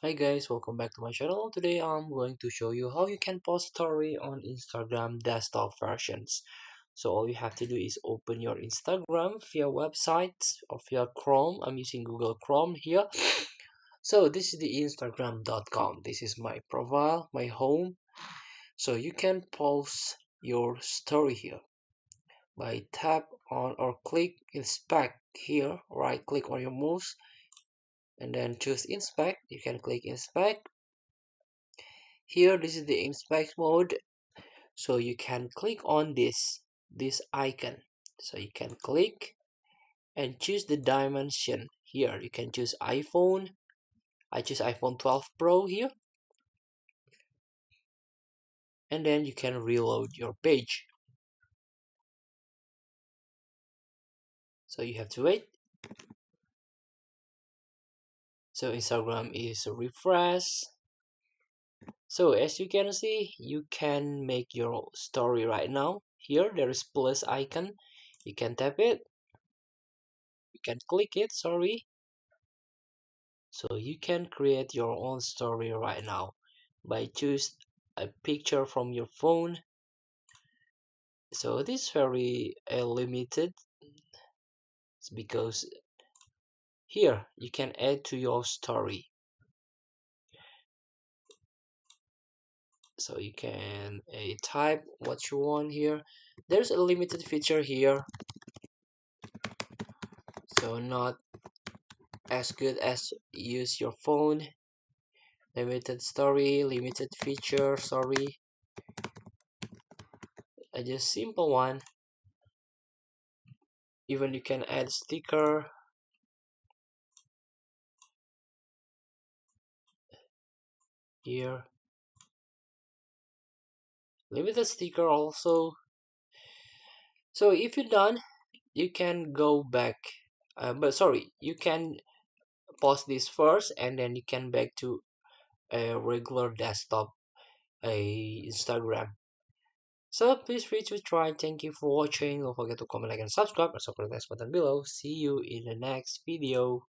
Hi guys, welcome back to my channel. Today I'm going to show you how you can post story on Instagram desktop versions. So all you have to do is open your Instagram via website or via Chrome. I'm using Google Chrome here. So this is the instagram.com. This is my profile, my home. So you can post your story here by tap on or click inspect here. Right click on your mouse and then choose inspect. You can click inspect. Here, this is the inspect mode. So you can click on this icon. So you can click and choose the dimension. Here, you can choose iPhone. I choose iPhone 12 Pro here. And then you can reload your page. So you have to wait. So Instagram is refresh. So as you can see, you can make your story right now. Here, there is plus icon. You can tap it. You can click it, sorry. So you can create your own story right now by choose a picture from your phone. So this is very limited because here you can add to your story. So you can type what you want here. There's a limited feature here, so not as good as use your phone. Limited story, limited feature, sorry. I just simple one. Even you can add sticker here. Limited sticker also. So if you're done, you can go back. But sorry, you can pause this first and then you can back to a regular desktop, a Instagram. So please free to try. Thank you for watching. Don't forget to comment, like, and subscribe. And support the next button below. See you in the next video.